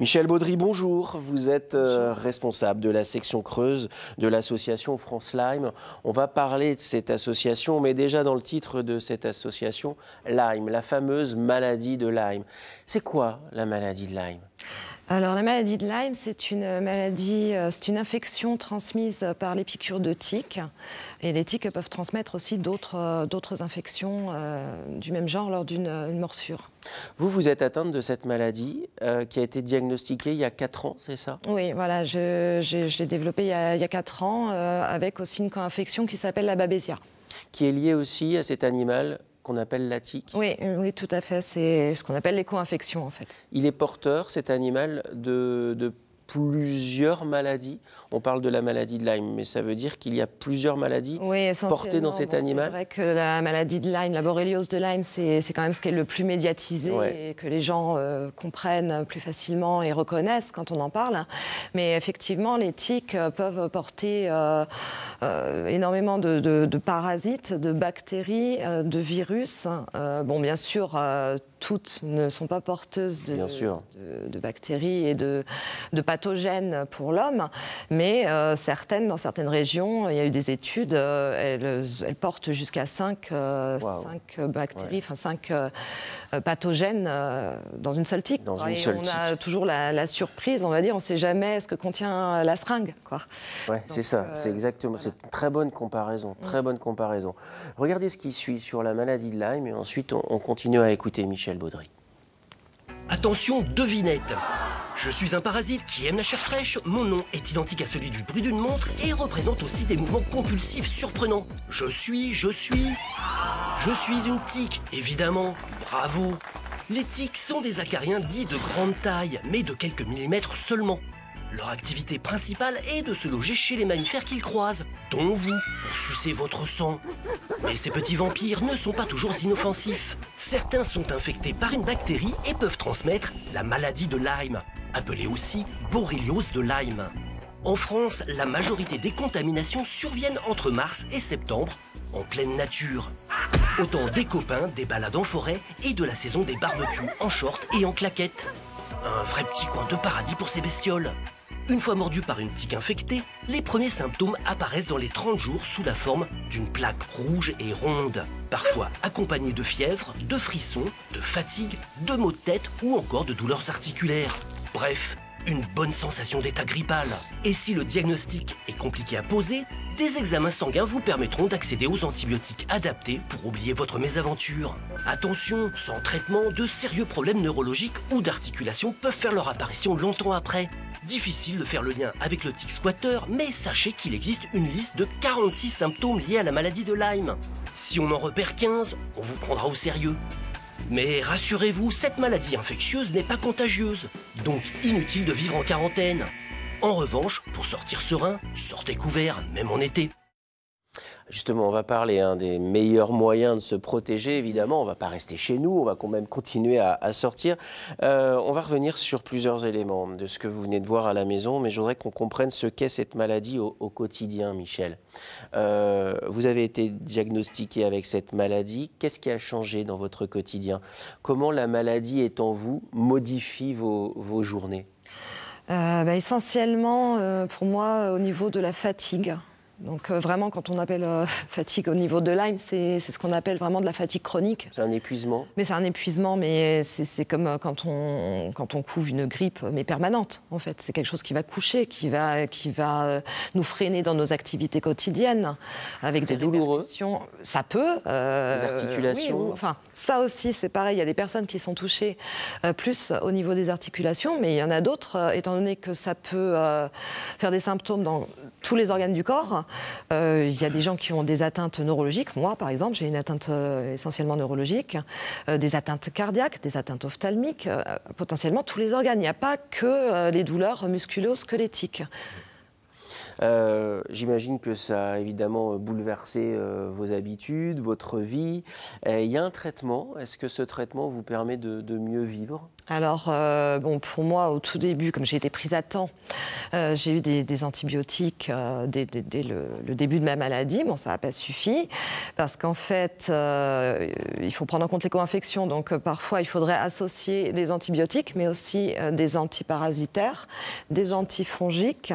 Michel Baudry, bonjour. Vous êtes responsable de la section Creuse de l'association France Lyme. On va parler de cette association, mais déjà dans le titre de cette association, Lyme, la fameuse maladie de Lyme. C'est quoi la maladie de Lyme ? Alors la maladie de Lyme, c'est une maladie, c'est une infection transmise par les piqûres de tiques. Et les tiques peuvent transmettre aussi d'autres infections du même genre lors d'une morsure. Vous êtes atteinte de cette maladie qui a été diagnostiquée il y a 4 ans, c'est ça? Oui, voilà, j'ai développé il y a 4 ans avec aussi une co-infection qui s'appelle la babésia. Qui est liée aussi à cet animal qu'on appelle la tique? Oui, oui, tout à fait. C'est ce qu'on appelle l'éco-infection, en fait. Il est porteur, cet animal, de plusieurs maladies. On parle de la maladie de Lyme, mais ça veut dire qu'il y a plusieurs maladies portées dans cet animal. C'est vrai que la maladie de Lyme, la borréliose de Lyme, c'est quand même ce qui est le plus médiatisé et que les gens comprennent plus facilement et reconnaissent quand on en parle. Mais effectivement, les tiques peuvent porter énormément de parasites, de bactéries, de virus. Bon, bien sûr, toutes ne sont pas porteuses de bactéries et de pathogènes pour l'homme, mais dans certaines régions, il y a eu des études, elles portent jusqu'à 5 bactéries, enfin 5 pathogènes dans une seule tique. On a toujours la surprise, on va dire, on ne sait jamais ce que contient la seringue. Oui, c'est ça, c'est exactement, c'est une très bonne comparaison, très bonne comparaison. Regardez ce qui suit sur la maladie de Lyme et ensuite on continue à écouter Michel Baudry. Attention, devinette. Je suis un parasite qui aime la chair fraîche, mon nom est identique à celui du bruit d'une montre et représente aussi des mouvements compulsifs surprenants. Je suis une tique, évidemment, bravo. Les tiques sont des acariens dits de grande taille, mais de quelques millimètres seulement. Leur activité principale est de se loger chez les mammifères qu'ils croisent, dont vous, pour sucer votre sang. Mais ces petits vampires ne sont pas toujours inoffensifs. Certains sont infectés par une bactérie et peuvent transmettre la maladie de Lyme, appelée aussi borréliose de Lyme. En France, la majorité des contaminations surviennent entre mars et septembre, en pleine nature. Autant des copains, des balades en forêt et de la saison des barbecues en short et en claquettes. Un vrai petit coin de paradis pour ces bestioles. Une fois mordu par une tique infectée, les premiers symptômes apparaissent dans les 30 jours sous la forme d'une plaque rouge et ronde, parfois accompagnée de fièvre, de frissons, de fatigue, de maux de tête ou encore de douleurs articulaires. Bref, une bonne sensation d'état grippal. Et si le diagnostic est compliqué à poser, des examens sanguins vous permettront d'accéder aux antibiotiques adaptés pour oublier votre mésaventure. Attention, sans traitement, de sérieux problèmes neurologiques ou d'articulation peuvent faire leur apparition longtemps après. Difficile de faire le lien avec le tic squatter, mais sachez qu'il existe une liste de 46 symptômes liés à la maladie de Lyme. Si on en repère 15, on vous prendra au sérieux. Mais rassurez-vous, cette maladie infectieuse n'est pas contagieuse, donc inutile de vivre en quarantaine. En revanche, pour sortir serein, sortez couvert, même en été. Justement, on va parler des meilleurs moyens de se protéger, évidemment. On ne va pas rester chez nous, on va quand même continuer à sortir. On va revenir sur plusieurs éléments de ce que vous venez de voir à la maison, mais je voudrais qu'on comprenne ce qu'est cette maladie au quotidien, Michel. Vous avez été diagnostiqué avec cette maladie. Qu'est-ce qui a changé dans votre quotidien? Comment la maladie est en vous modifie vos journées? Essentiellement, pour moi, au niveau de la fatigue. Donc vraiment, quand on appelle fatigue au niveau de Lyme, c'est ce qu'on appelle vraiment de la fatigue chronique. C'est un épuisement? Mais c'est un épuisement, mais c'est comme quand on couve une grippe, mais permanente, en fait. C'est quelque chose qui va coucher, qui va nous freiner dans nos activités quotidiennes. C'est douloureux? Ça peut. Les articulations? Oui, enfin, ça aussi, c'est pareil. Il y a des personnes qui sont touchées plus au niveau des articulations, mais il y en a d'autres, étant donné que ça peut faire des symptômes dans tous les organes du corps. Il y a des gens qui ont des atteintes neurologiques. Moi, par exemple, j'ai une atteinte essentiellement neurologique, des atteintes cardiaques, des atteintes ophtalmiques, potentiellement tous les organes. Il n'y a pas que les douleurs musculeuses squelettiques. J'imagine que ça a évidemment bouleversé vos habitudes, votre vie. Il y a un traitement. Est-ce que ce traitement vous permet de mieux vivre ? Alors, bon, pour moi, au tout début, comme j'ai été prise à temps, j'ai eu des antibiotiques dès le début de ma maladie. Bon, ça n'a pas suffi, parce qu'en fait, il faut prendre en compte les co-infections. Donc, parfois, il faudrait associer des antibiotiques, mais aussi des antiparasitaires, des antifongiques.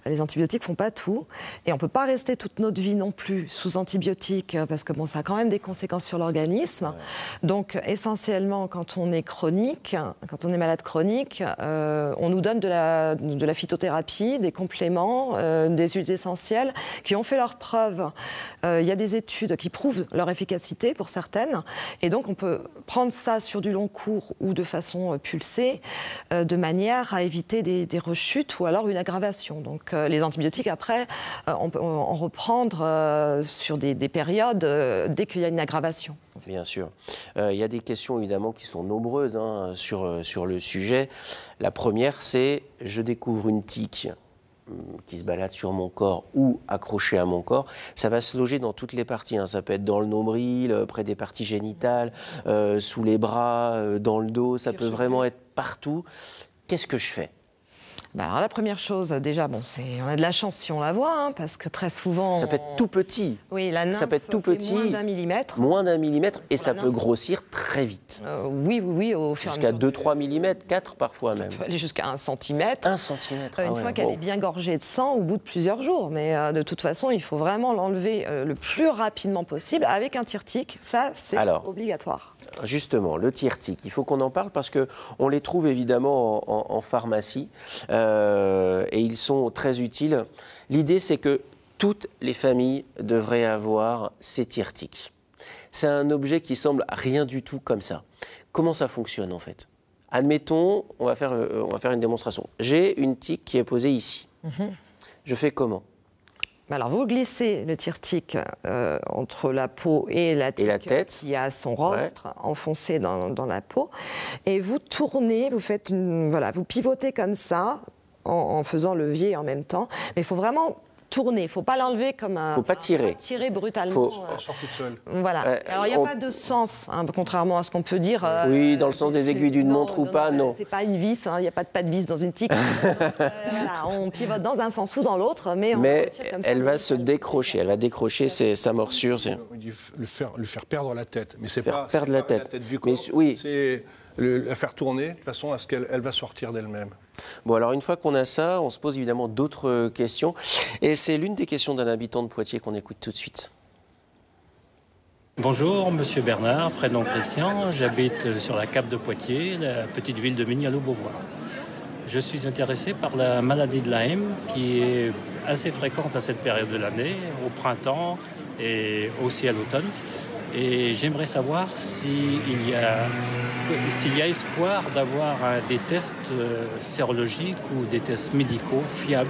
Les antibiotiques ne font pas tout. Et on ne peut pas rester toute notre vie non plus sous antibiotiques, parce que bon, ça a quand même des conséquences sur l'organisme. Ouais. Donc, essentiellement, quand on est chronique, quand on est malade chronique, on nous donne de la phytothérapie, des compléments, des huiles essentielles qui ont fait leurs preuves. Il y a des études qui prouvent leur efficacité pour certaines. Et donc, on peut prendre ça sur du long cours ou de façon pulsée, de manière à éviter des rechutes ou alors une aggravation. Donc, les antibiotiques, après, on peut en reprendre sur des périodes dès qu'il y a une aggravation. Bien sûr. Il y a des questions évidemment qui sont nombreuses sur le sujet. La première, c'est je découvre une tique qui se balade sur mon corps ou accrochée à mon corps. Ça va se loger dans toutes les parties. Ça peut être dans le nombril, près des parties génitales, sous les bras, dans le dos. Ça peut vraiment être partout. Qu'est-ce que je fais ? Alors la première chose, déjà, on a de la chance si on la voit, parce que très souvent... Ça peut être tout petit. Oui, la nymphe ça peut être tout petit, moins d'1 millimètre. Moins d'1 millimètre, et ça peut grossir très vite. Oui, au fur et à mesure. Jusqu'à 2-3 millimètres, 4 parfois même. Ça peut aller jusqu'à 1 centimètre. 1 centimètre, Une fois qu'elle est bien gorgée de sang au bout de plusieurs jours. Mais de toute façon, il faut vraiment l'enlever le plus rapidement possible avec un tire-tique. Ça, c'est obligatoire. Justement, le tire-tique, il faut qu'on en parle parce qu'on les trouve évidemment en pharmacie et ils sont très utiles. L'idée, c'est que toutes les familles devraient avoir ces tire-tiques. C'est un objet qui semble rien du tout comme ça. Comment ça fonctionne en fait ? Admettons, on va faire une démonstration. J'ai une tique qui est posée ici. Je fais comment ? Alors, vous glissez le tire-tique entre la peau et la tête qui a son rostre enfoncé dans la peau. Et vous tournez, vous pivotez comme ça, en faisant levier en même temps. Mais il faut vraiment tourner, il ne faut pas l'enlever comme un... Il ne faut pas tirer. Tirer brutalement. Elle sort toute seule. Voilà. Alors, il n'y a pas de sens, contrairement à ce qu'on peut dire. Oui, dans le sens des aiguilles d'une montre ou pas, non. C'est pas une vis, il n'y a pas de pas de vis dans une tique. On pivote dans un sens ou dans l'autre, mais comme ça, elle va se décrocher, elle va décrocher sa morsure. Le faire perdre la tête, mais c'est pas perdre la tête du corps. Oui. C'est la faire tourner de façon à ce qu'elle va sortir d'elle-même. Bon, alors une fois qu'on a ça, on se pose évidemment d'autres questions. Et c'est l'une des questions d'un habitant de Poitiers qu'on écoute tout de suite. Bonjour, monsieur Bernard, prénom Christian. J'habite sur la Cape de Poitiers, la petite ville de Mignaud-Beauvoir. Je suis intéressé par la maladie de Lyme qui est assez fréquente à cette période de l'année, au printemps et aussi à l'automne. Et j'aimerais savoir s'il y a espoir d'avoir des tests sérologiques ou des tests médicaux fiables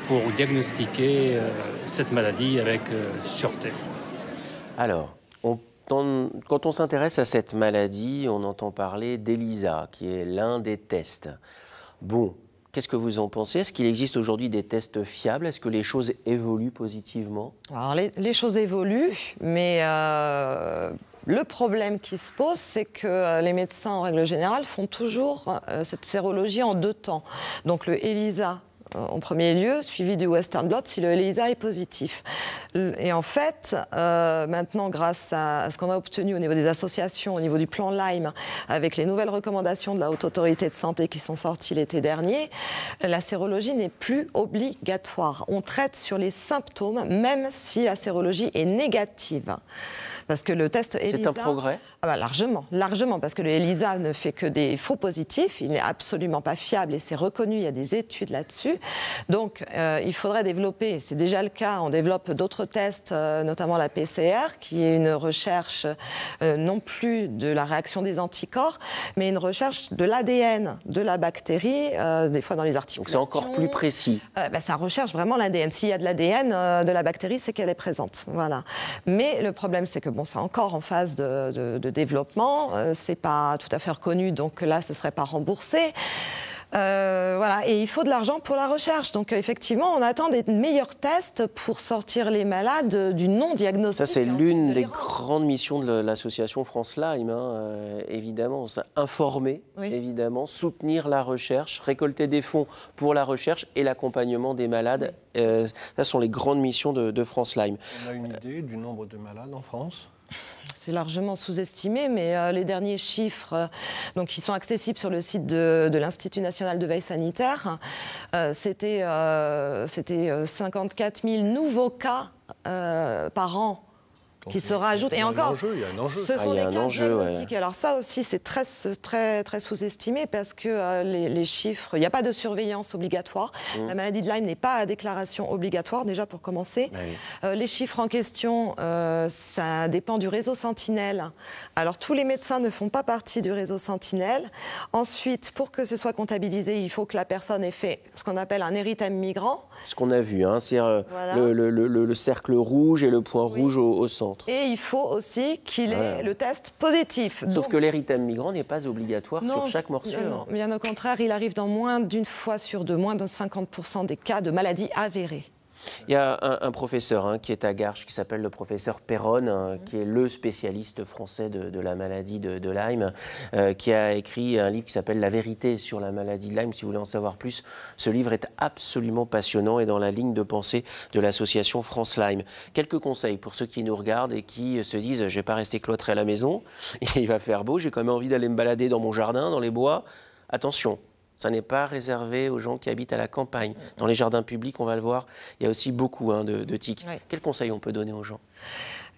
pour diagnostiquer cette maladie avec sûreté. Alors, quand on s'intéresse à cette maladie, on entend parler d'ELISA, qui est l'un des tests. Bon, qu'est-ce que vous en pensez ? Est-ce qu'il existe aujourd'hui des tests fiables ? Est-ce que les choses évoluent positivement ? Alors, les choses évoluent, mais le problème qui se pose, c'est que les médecins, en règle générale, font toujours cette sérologie en 2 temps. Donc, le ELISA en premier lieu, suivi du Western blot si le ELISA est positif. Et en fait, maintenant, grâce à ce qu'on a obtenu au niveau des associations, au niveau du plan Lyme, avec les nouvelles recommandations de la Haute Autorité de Santé qui sont sorties l'été dernier, la sérologie n'est plus obligatoire. On traite sur les symptômes, même si la sérologie est négative. Parce que le test ELISA... C'est un progrès ? Largement, parce que le ELISA ne fait que des faux positifs, il n'est absolument pas fiable et c'est reconnu, il y a des études là-dessus. Donc, il faudrait développer, et c'est déjà le cas, on développe d'autres tests, notamment la PCR, qui est une recherche non plus de la réaction des anticorps, mais une recherche de l'ADN de la bactérie, des fois dans les articulations. Donc c'est encore plus précis. Ça recherche vraiment l'ADN. S'il y a de l'ADN de la bactérie, c'est qu'elle est présente. Voilà. Mais le problème, c'est que c'est encore en phase de développement, c'est pas tout à fait reconnu, donc là, ce serait pas remboursé. Voilà, et il faut de l'argent pour la recherche. Donc effectivement, on attend des meilleurs tests pour sortir les malades du non-diagnostic. Ça, c'est l'une des grandes missions de l'association France Lyme, hein, évidemment. Informer, évidemment, soutenir la recherche, récolter des fonds pour la recherche et l'accompagnement des malades. Ça sont les grandes missions de France Lyme. On a une idée du nombre de malades en France ? C'est largement sous-estimé, mais les derniers chiffres, donc, qui sont accessibles sur le site de l'Institut national de veille sanitaire, c'était 54 000 nouveaux cas par an qui se rajoutent. Et encore, il y a un enjeu. Ce sont les cas diagnostiques. Alors ça aussi, c'est très sous-estimé parce que les chiffres, il n'y a pas de surveillance obligatoire. La maladie de Lyme n'est pas à déclaration obligatoire, déjà pour commencer. Les chiffres en question, ça dépend du réseau Sentinelle. Alors tous les médecins ne font pas partie du réseau Sentinelle. Ensuite, pour que ce soit comptabilisé, il faut que la personne ait fait ce qu'on appelle un érythème migrant. Ce qu'on a vu, hein, c'est-à-dire le cercle rouge et le point rouge au centre. Et il faut aussi qu'il ait le test positif. Sauf que l'érythème migrant n'est pas obligatoire sur chaque morsure. Non, bien au contraire, il arrive dans moins d'une fois sur deux, moins de 50% des cas de maladies avérées. Il y a un professeur qui est à Garches, qui s'appelle le professeur Perron, qui est le spécialiste français de la maladie de Lyme, qui a écrit un livre qui s'appelle « La vérité sur la maladie de Lyme ». Si vous voulez en savoir plus, ce livre est absolument passionnant et dans la ligne de pensée de l'association France Lyme. Quelques conseils pour ceux qui nous regardent et qui se disent « je ne vais pas rester cloîtré à la maison, il va faire beau, j'ai quand même envie d'aller me balader dans mon jardin, dans les bois ». Attention, ça n'est pas réservé aux gens qui habitent à la campagne. Dans les jardins publics, on va le voir, il y a aussi beaucoup de tiques. Quels conseils on peut donner aux gens ?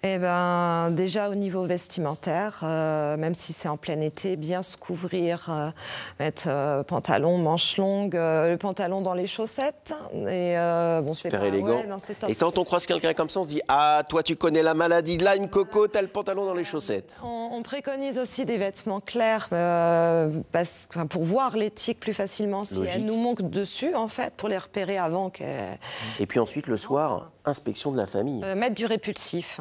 Eh ben, déjà au niveau vestimentaire, même si c'est en plein été, bien se couvrir, mettre pantalon, manches longues, le pantalon dans les chaussettes. Et, super élégant. Et quand on croise quelqu'un comme ça, on se dit « Ah, toi tu connais la maladie de Lyme, Coco, t'as le pantalon dans les chaussettes ». On préconise aussi des vêtements clairs pour voir les tiques plus facilement si elles nous manquent dessus, en fait, pour les repérer avant qu'elles... Et puis ensuite, le soir, inspection de la famille. Mettre du répulsif.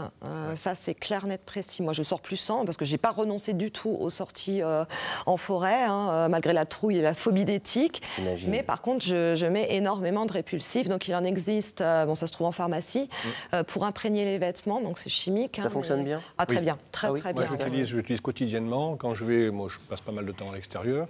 Ça, c'est clair, net, précis. Moi, je sors plus sans parce que je n'ai pas renoncé du tout aux sorties en forêt, malgré la trouille et la phobie des tiques. Mais par contre, je mets énormément de répulsif. Donc, il en existe, ça se trouve en pharmacie, pour imprégner les vêtements. Donc, c'est chimique. Ça fonctionne bien ? Ah, très bien. Très bien. Moi, j'utilise quotidiennement. Quand je passe pas mal de temps à l'extérieur.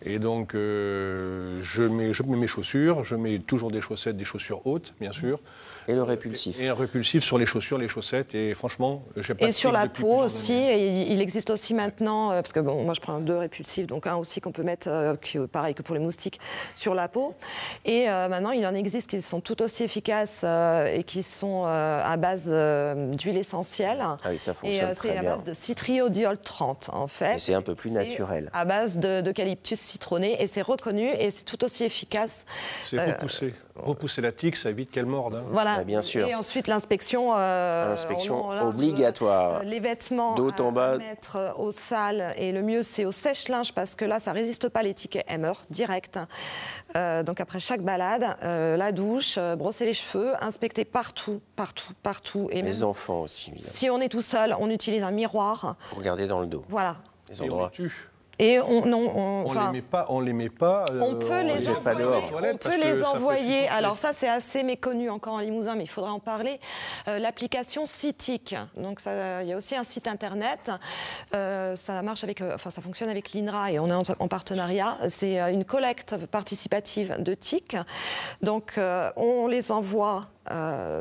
Et donc, je mets mes chaussures. Je mets toujours des chaussettes, des chaussures hautes, bien sûr. Et le répulsif. Et un répulsif sur les chaussures, les chaussettes. Et franchement, j'ai pas de sur la peau aussi. Et il existe aussi maintenant, parce que moi je prends 2 répulsifs, donc un aussi qu'on peut mettre, pareil que pour les moustiques, sur la peau. Et maintenant, il en existe qui sont tout aussi efficaces et qui sont à base d'huile essentielle. Ah oui, ça fonctionne très bien. C'est à base de citriodiol 30, en fait. Et c'est un peu plus naturel. À base d'eucalyptus citronné, et c'est reconnu, et c'est tout aussi efficace. C'est repousser la tique, ça évite qu'elle morde. Voilà. Bien sûr. Et ensuite, l'inspection obligatoire. Les vêtements à mettre au sale. Et le mieux, c'est au sèche-linge, parce que là, ça ne résiste pas les tiques, elles meurent direct. Donc après chaque balade, la douche, brosser les cheveux, inspecter partout. Et les enfants aussi. Si on est tout seul, on utilise un miroir. Pour regarder dans le dos. Voilà. Les endroits. Et on les met pas. On peut les envoyer. Alors ça, c'est assez méconnu encore en Limousin, mais il faudrait en parler. L'application Citic. Donc il y a aussi un site internet. Ça marche ça fonctionne avec l'INRA et on est en partenariat. C'est une collecte participative de tiques. Donc on les envoie.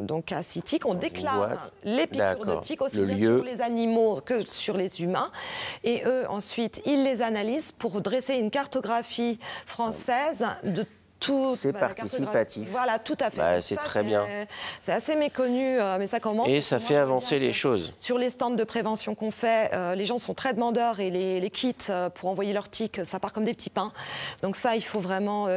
Donc à Citic, on déclare les piqûres de tiques aussi bien sur les animaux que sur les humains. Et eux, ensuite, ils les analysent pour dresser une cartographie française de tout. C'est participatif. Voilà, tout à fait. C'est très bien. C'est assez méconnu, mais ça commence. Et ça fait avancer les choses. Sur les stands de prévention qu'on fait, les gens sont très demandeurs et les kits pour envoyer leurs tiques, ça part comme des petits pains. Donc ça, il faut vraiment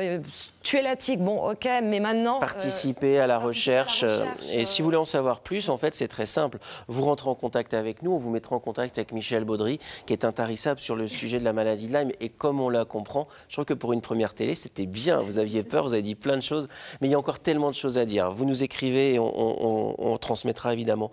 tuer la tique. Bon, ok, mais maintenant... Participer à la recherche. Et si vous voulez en savoir plus, en fait, c'est très simple. Vous rentrez en contact avec nous, on vous mettra en contact avec Michel Baudry, qui est intarissable sur le sujet de la maladie de Lyme. Et comme on la comprend, je trouve que pour une première télé, c'était bien. Vous aviez peur, vous avez dit plein de choses, mais il y a encore tellement de choses à dire. Vous nous écrivez et on transmettra évidemment